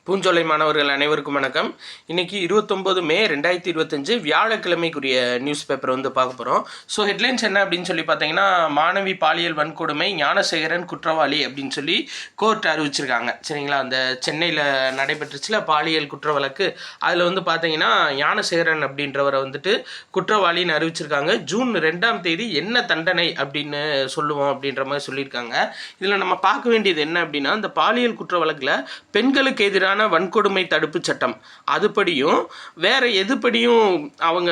பூஞ்சோலை மாணவர்கள் அனைவருக்கும் வணக்கம். இன்றைக்கி 29 மே 2025 வியாழக்கிழமைக்குரிய நியூஸ் பேப்பர் வந்து பார்க்க போகிறோம். ஸோ ஹெட்லைன்ஸ் என்ன அப்படின்னு சொல்லி பார்த்தீங்கன்னா, மாணவி பாலியல் வன்கொடுமை, ஞானசேகரன் குற்றவாளி அப்படின்னு சொல்லி கோர்ட் அறிவிச்சிருக்காங்க. சரிங்களா, அந்த சென்னையில் நடைபெற்றுச்சுல பாலியல் குற்ற வழக்கு, அதில் வந்து பார்த்தீங்கன்னா ஞானசேகரன் அப்படின்றவரை வந்துட்டு குற்றவாளின்னு அறிவிச்சிருக்காங்க. ஜூன் 2ஆம் தேதி என்ன தண்டனை அப்படின்னு சொல்லுவோம் அப்படின்ற மாதிரி சொல்லியிருக்காங்க. இதில் நம்ம பார்க்க வேண்டியது என்ன அப்படின்னா, இந்த பாலியல் குற்ற வழக்கில் பெண்களுக்கு எதிரான வன்கொடுமை தடுப்பு சட்டம் அதுபடியும் வேற எதுபடியும் அவங்க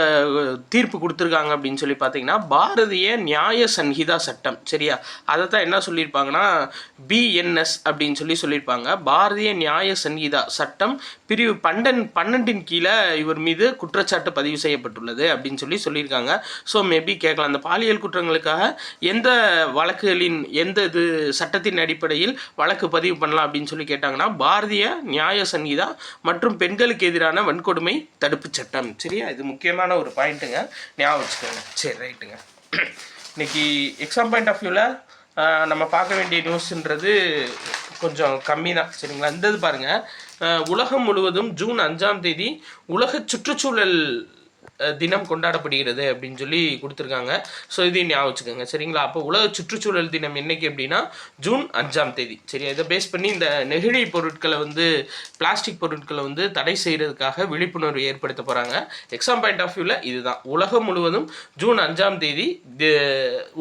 தீர்ப்பு கொடுத்துருக்காங்க அப்படின்னு சொல்லி பார்த்தீங்கன்னா, பாரதிய நியாய சன்ஹிதா சட்டம். சரியா, அதை தான் என்ன சொல்லியிருப்பாங்கன்னா பிஎன்எஸ் அப்படின்னு சொல்லியிருப்பாங்க. பாரதிய நியாய சன்ஹிதா சட்டம் பிரிவு 12 கீழே இவர் மீது குற்றச்சாட்டு பதிவு செய்யப்பட்டுள்ளது அப்படின்னு சொல்லியிருக்காங்க. ஸோ மேபி கேட்கலாம், அந்த பாலியல் குற்றங்களுக்காக எந்த வழக்குகளின் எந்த இது சட்டத்தின் அடிப்படையில் வழக்கு பதிவு பண்ணலாம் அப்படின்னு சொல்லி கேட்டாங்கன்னா, பாரதிய நியாய சன்ஹிதா மற்றும் பெண்களுக்கு எதிரான வன்கொடுமை தடுப்பு சட்டம். சரியா, இது முக்கியமான ஒரு பாயிண்ட்டுங்க, ஞாபகம் வச்சுக்கோங்க. சரி, ரைட்டுங்க. இன்னைக்கு எக்ஸாம் பாயிண்ட் ஆஃப் வியூவில் நம்ம பார்க்க வேண்டிய நியூஸ்ன்றது கொஞ்சம் கம்மி தான். சரிங்களா, இந்த இது பாருங்கள், உலகம் முழுவதும் ஜூன் 5ஆம் தேதி உலக சுற்றுச்சூழல் தினம் கொண்டாடப்படுகிறது அப்படின்னு கொடுத்துருக்காங்க. ஸோ இதையும் ஞாபகம் வச்சுக்கோங்க. சரிங்களா, அப்போ உலக சுற்றுச்சூழல் தினம் என்னைக்கு அப்படின்னா ஜூன் 5ஆம் தேதி. சரியா, இதை பேஸ் பண்ணி இந்த நெகிழி பொருட்களை பிளாஸ்டிக் பொருட்களை தடை செய்கிறதுக்காக விழிப்புணர்வு ஏற்படுத்த போகிறாங்க. எக்ஸாம் பாயிண்ட் ஆஃப் வியூவில் இதுதான், உலகம் முழுவதும் ஜூன் 5ஆம் தேதி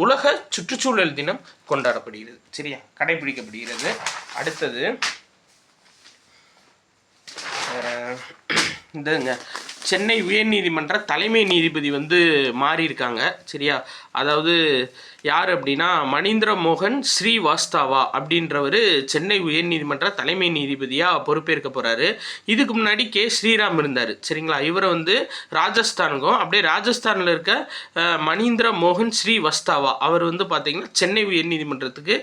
உலக சுற்றுச்சூழல் தினம் கொண்டாடப்படுகிறது. சரியா, கடைபிடிக்கப்படுகிறது. அடுத்தது இந்தங்க, சென்னை உயர்நீதிமன்ற தலைமை நீதிபதி மாறியிருக்காங்க. சரியா, அதாவது யார் அப்படின்னா மணீந்திர மோகன் ஸ்ரீவாஸ்தவா அப்படின்றவர் சென்னை உயர்நீதிமன்ற தலைமை நீதிபதியாக பொறுப்பேற்க போகிறாரு. இதுக்கு முன்னாடி கே ஸ்ரீராம் இருந்தார். சரிங்களா, இவரை ராஜஸ்தானுக்கும் அப்படியே ராஜஸ்தானில் இருக்க மணீந்திர மோகன் ஸ்ரீவாஸ்தவா அவர் பார்த்திங்கன்னா சென்னை உயர்நீதிமன்றத்துக்கு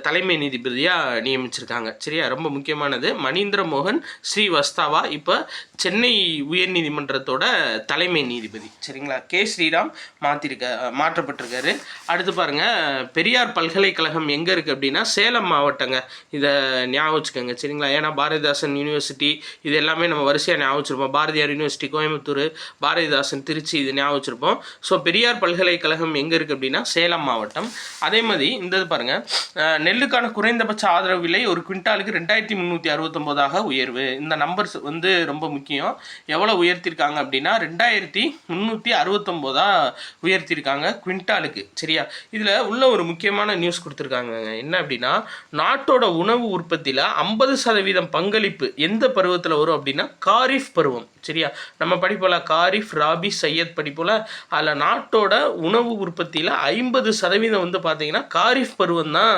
தலைமை நீதிபதியாக நியமிச்சிருக்காங்க. சரியா, ரொம்ப முக்கியமானது. மணீந்திர மோகன் ஸ்ரீவாஸ்தவா இப்போ சென்னை உயர்நீதிமன்றத்தோட தலைமை நீதிபதி. சரிங்களா, கே ஸ்ரீராம் மாற்றப்பட்டிருக்காரு. அடுத்து பாருங்கள், பெரியார் பல்கலைக்கழகம் எங்கே இருக்குது அப்படின்னா சேலம் மாவட்டங்க. இதை ஞாபகம் வச்சுக்கோங்க. சரிங்களா, ஏன்னா பாரதிதாசன் யூனிவர்சிட்டி இது எல்லாமே நம்ம வரிசையாக ஞாபகம் வச்சுருப்போம். பாரதியார் யூனிவர்சிட்டி கோயம்புத்தூர், பாரதிதாசன் திருச்சி, இது ஞாபகம் வச்சுருப்போம். ஸோ பெரியார் பல்கலைக்கழகம் எங்கே இருக்குது அப்படின்னா சேலம் மாவட்டம். அதே மாதிரி இந்த பாருங்கள், நெல்லுக்கான குறைந்தபட்ச ஆதரவு விலை ஒரு குவிண்டாலுக்கு 2369 உயர்வு. இந்த நம்பர்ஸ் ரொம்ப முக்கியம். எவ்வளோ உயர்த்திருக்காங்க அப்படின்னா 2369 உயர்த்திருக்காங்க குவிண்டாலுக்கு. சரியா, இதில் உள்ள ஒரு முக்கியமான நியூஸ் கொடுத்துருக்காங்க. என்ன அப்படின்னா, நாட்டோட உணவு உற்பத்தியில் 50% பங்களிப்பு எந்த பருவத்தில் வரும் அப்படின்னா காரிஃப் பருவம். சரியா, நம்ம படிப்போல காரிஃப், ராபி, சையத் படிப்போல, அதில் நாட்டோட உணவு உற்பத்தியில் 50% பார்த்தீங்கன்னா காரிஃப் பருவம் தான்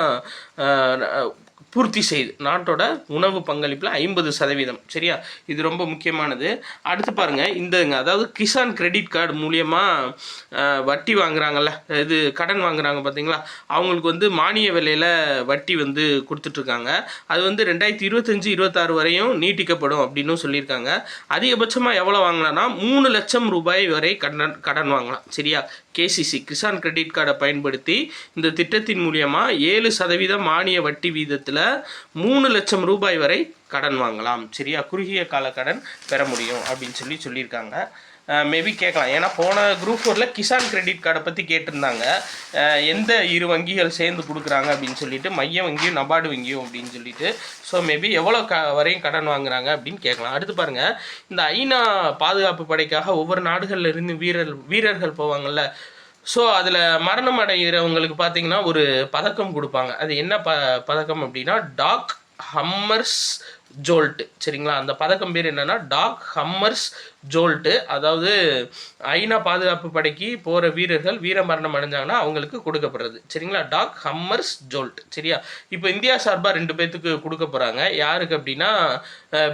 பூர்த்தி செய்யுது. நாட்டோட உணவு பங்களிப்பில் 50%. சரியா, இது ரொம்ப முக்கியமானது. அடுத்து பாருங்கள், அதாவது கிசான் கிரெடிட் கார்டு மூலியமாக வட்டி வாங்குறாங்கல்ல, இது கடன் வாங்குறாங்க பார்த்தீங்களா, அவங்களுக்கு மானிய விலையில் வட்டி கொடுத்துட்ருக்காங்க. அது 2025-26 வரையும் நீட்டிக்கப்படும் அப்படின்னு சொல்லியிருக்காங்க. அதிகபட்சமாக எவ்வளோ வாங்கலாம்னா 3 லட்சம் ரூபாய் வரை கடன் வாங்கலாம். சரியா, கேசிசி கிசான் கிரெடிட் கார்டை பயன்படுத்தி இந்த திட்டத்தின் மூலியமாக 7% மானிய வட்டி வீதத்தில் 3 லட்சம் ரூபாய் வரை கடன் வாங்கலாம். சரியா, குறுகிய கால கடன் பெற முடியும் அப்படின்னு சொல்லியிருக்காங்க. மேபி கேட்கலாம், ஏன்னா போன குரூப் 4ல் கிசான் கிரெடிட் கார்டை பற்றி கேட்டிருந்தாங்க. எந்த இரு வங்கிகள் சேர்ந்து கொடுக்குறாங்க அப்படின்னு மைய வங்கியும் நபார்டு வங்கியும் அப்படின்னு ஸோ மேபி எவ்வளோ வரையும் கடன் வாங்குறாங்க அப்படின்னு கேட்கலாம். அடுத்து பாருங்கள், இந்த ஐநா பாதுகாப்பு படைக்காக ஒவ்வொரு நாடுகளில் இருந்து வீரர்கள் போவாங்கள்ல, ஸோ அதில் மரணம் அடைகிறவங்களுக்கு பார்த்தீங்கன்னா ஒரு பதக்கம் கொடுப்பாங்க. அது என்ன பதக்கம் அப்படின்னா டாக் ஹம்மர்ஸ் ஜோல்ட்டு. சரிங்களா, அந்த பதக்கம் பேர் என்னென்னா டாக் ஹம்மர்ஸ் ஜோல்ட்டு. அதாவது ஐநா பாதுகாப்பு படைக்கு போகிற வீரர்கள் வீரமரணம் அடைஞ்சாங்கன்னா அவங்களுக்கு கொடுக்கப்படுறது. சரிங்களா, டாக் ஹம்மர்ஸ் ஜோல்ட். சரியா, இப்போ இந்தியா சார்பாக 2 பேர்த்துக்கு கொடுக்க போகிறாங்க. யாருக்கு அப்படின்னா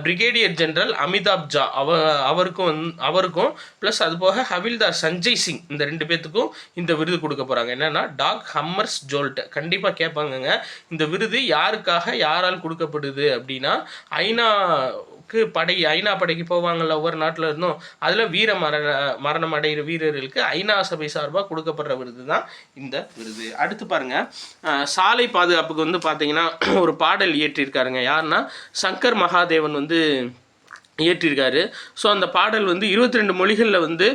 பிரிகேடியர் ஜெனரல் அமிதாப் ஜா அவருக்கும் ப்ளஸ் அது போக ஹவில்தார் சஞ்சய் சிங், இந்த 2 பேர்த்துக்கும் இந்த விருது கொடுக்க போகிறாங்க. என்னென்னா டாக் ஹம்மர்ஸ் ஜோல்ட். கண்டிப்பாக கேட்பாங்கங்க, இந்த விருது யாருக்காக யாரால் கொடுக்கப்படுது அப்படின்னா ஐநா படை ஐநா படைக்கு போவாங்கள்ல ஒவ்வொரு நாட்டில் இருந்தும், அதில் மரணம் அடைகிற வீரர்களுக்கு ஐநா சபை சார்பாக கொடுக்கப்படுற விருது தான் இந்த விருது. அடுத்து பாருங்கள், சாலை பாதுகாப்புக்கு வந்து பார்த்தீங்கன்னா ஒரு பாடல் இயற்றியிருக்காருங்க. யாருன்னா சங்கர் மகாதேவன் வந்து இயற்றியிருக்காரு. ஸோ அந்த பாடல் வந்து 22 மொழிகளில் வந்து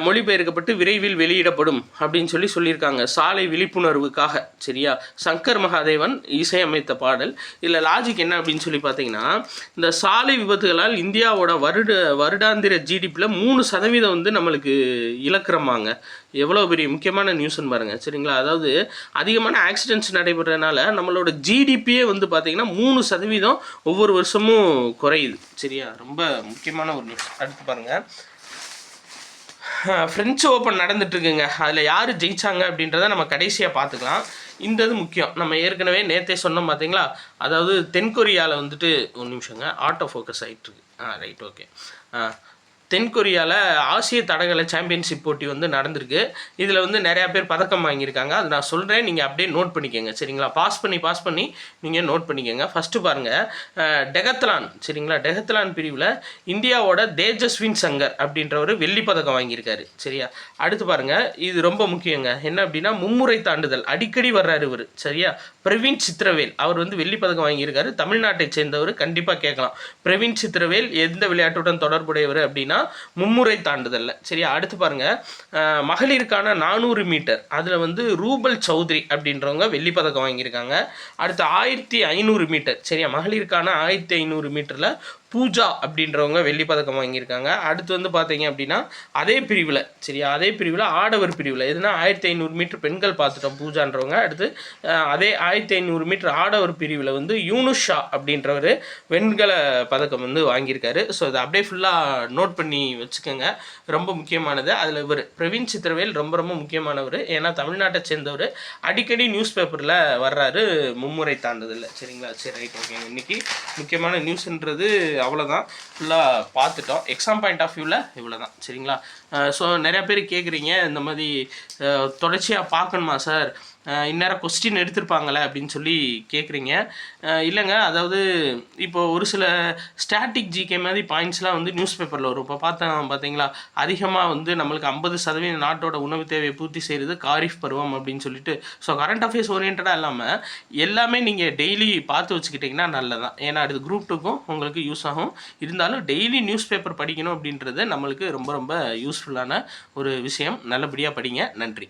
மொழிபெயர்க்கப்பட்டு விரைவில் வெளியிடப்படும் அப்படின்னு சொல்லியிருக்காங்க, சாலை விழிப்புணர்வுக்காக. சரியா, சங்கர் மகாதேவன் இசையமைத்த பாடல். இதில் லாஜிக் என்ன அப்படின்னு சொல்லி பார்த்தீங்கன்னா, இந்த சாலை விபத்துகளால் இந்தியாவோட வருடாந்திர ஜிடிபியில் 3% வந்து நம்மளுக்கு இழக்கிறோமாங்க. எவ்வளோ பெரிய முக்கியமான நியூஸ்ன்னு பாருங்கள். சரிங்களா, அதாவது அதிகமான ஆக்சிடென்ட்ஸ் நடைபெறதுனால நம்மளோட ஜிடிபியே வந்து பார்த்திங்கன்னா 3% ஒவ்வொரு வருஷமும் குறையுது. சரியா, ரொம்ப முக்கியமான ஒரு நியூஸ். அடுத்து பாருங்கள், ஃப்ரெஞ்சு ஓப்பன் நடந்துட்டுருக்குங்க. அதில் யார் ஜெயித்தாங்க அப்படின்றத நம்ம கடைசியாக பார்த்துக்கலாம். இந்த இது முக்கியம். நம்ம ஏற்கனவே நேற்றே சொன்னோம் பார்த்தீங்களா, அதாவது தென்கொரியாவில் வந்துட்டு ஒரு நிமிஷங்க, ஆட்டோ ஃபோக்கஸ் ஆகிட்டுருக்கு. Right, okay. தென்கொரியாவில் ஆசிய தடகள சாம்பியன்ஷிப் போட்டி வந்து நடந்திருக்கு. இதில் வந்து நிறையா பேர் பதக்கம் வாங்கியிருக்காங்க. அது நான் சொல்கிறேன், நீங்கள் அப்படியே நோட் பண்ணிக்கோங்க. சரிங்களா, பாஸ் பண்ணி நீங்கள் நோட் பண்ணிக்கோங்க. ஃபஸ்ட்டு பாருங்கள், டெகத்லான். சரிங்களா, டெகத்லான் பிரிவில் இந்தியாவோட தேஜஸ்வின் சங்கர் அப்படின்றவர் வெள்ளி பதக்கம் வாங்கியிருக்காரு. சரியா, அடுத்து பாருங்கள், இது ரொம்ப முக்கியங்க. என்ன அப்படின்னா, மும்முறை தாண்டுதல் அடிக்கடி வர்றாரு இவர். சரியா, பிரவீன் சித்திரவேல் அவர் வந்து வெள்ளி பதக்கம் வாங்கியிருக்காரு. தமிழ்நாட்டை சேர்ந்தவர். கண்டிப்பாக கேட்கலாம், பிரவீன் சித்திரவேல் எந்த விளையாட்டுடன் தொடர்புடையவர் அப்படின்னா மும்முறை தாண்டுதல்ல. சரியா, அடுத்து பாருங்க, மகளிருக்கான 400 மீட்டர் அதில் வந்து ரூபல் சௌத்ரி அப்படின்றவங்க வெள்ளி பதக்கம் வாங்கியிருக்காங்க. அடுத்து 1500 மீட்டர். சரியா, மகளிருக்கான 1500 மீட்டரில் பூஜா அப்படின்றவங்க வெள்ளி பதக்கம் வாங்கியிருக்காங்க. அடுத்து வந்து பார்த்தீங்க அப்படின்னா அதே பிரிவில், சரியா, அதே பிரிவில் ஆடவர் பிரிவில் எதுனா 1500 மீட்டர் பெண்கள் பார்த்துட்டோம், பூஜான்றவங்க. அடுத்து அதே 1500 மீட்டர் ஆடவர் பிரிவில் வந்து யூனுஷா அப்படின்றவர் வெண்கல பதக்கம் வந்து வாங்கியிருக்காரு. ஸோ இதை அப்படியே ஃபுல்லாக நோட் பண்ணி வச்சுக்கோங்க, ரொம்ப முக்கியமானது. அதில் இவர் பிரவீன் சித்திரவேல் ரொம்ப ரொம்ப முக்கியமானவர். ஏன்னா தமிழ்நாட்டை சேர்ந்தவர், அடிக்கடி நியூஸ் பேப்பரில் வர்றாரு மும்முறை தாண்டுதில்லை. சரிங்களா, சரி, ரைட், ஓகேங்க. இன்றைக்கி முக்கியமான நியூஸ்ன்றது அவ்வளோதான், ஃபுல்லாக பார்த்துட்டோம். எக்ஸாம் பாயிண்ட் ஆஃப் வியூவில் இவ்வளோ தான். சரிங்களா, ஸோ நிறையா பேர் கேட்குறீங்க, இந்த மாதிரி தொடர்ச்சியாக பார்க்கணுமா சார், இந்நேரம் கொஸ்டின் எடுத்திருப்பாங்களே அப்படின்னு சொல்லி கேட்குறீங்க. இல்லைங்க, அதாவது இப்போது ஒரு சில ஸ்டாட்டிக் ஜிகே மாதிரி பாயிண்ட்ஸ்லாம் வந்து நியூஸ் பேப்பரில் வரும். இப்போ பார்த்தீங்களா, அதிகமாக வந்து நம்மளுக்கு 50% நாட்டோட உணவு தேவையை பூர்த்தி செய்கிறது காரிஃப் பருவம் அப்படின்னு சொல்லிட்டு. ஸோ கரண்ட் அஃபேர்ஸ் ஓரியன்டாக இல்லாமல் எல்லாமே நீங்கள் டெய்லி பார்த்து வச்சுக்கிட்டிங்கன்னா நல்லதான். ஏன்னா அது குரூப் 2க்கும் உங்களுக்கு யூஸ் ஆகும். இருந்தாலும் டெய்லி நியூஸ் பேப்பர் படிக்கணும் அப்படின்றது நம்மளுக்கு ரொம்ப ரொம்ப யூஸ்ஃபுல்லான ஒரு விஷயம். நல்லபடியாக படிங்க. நன்றி.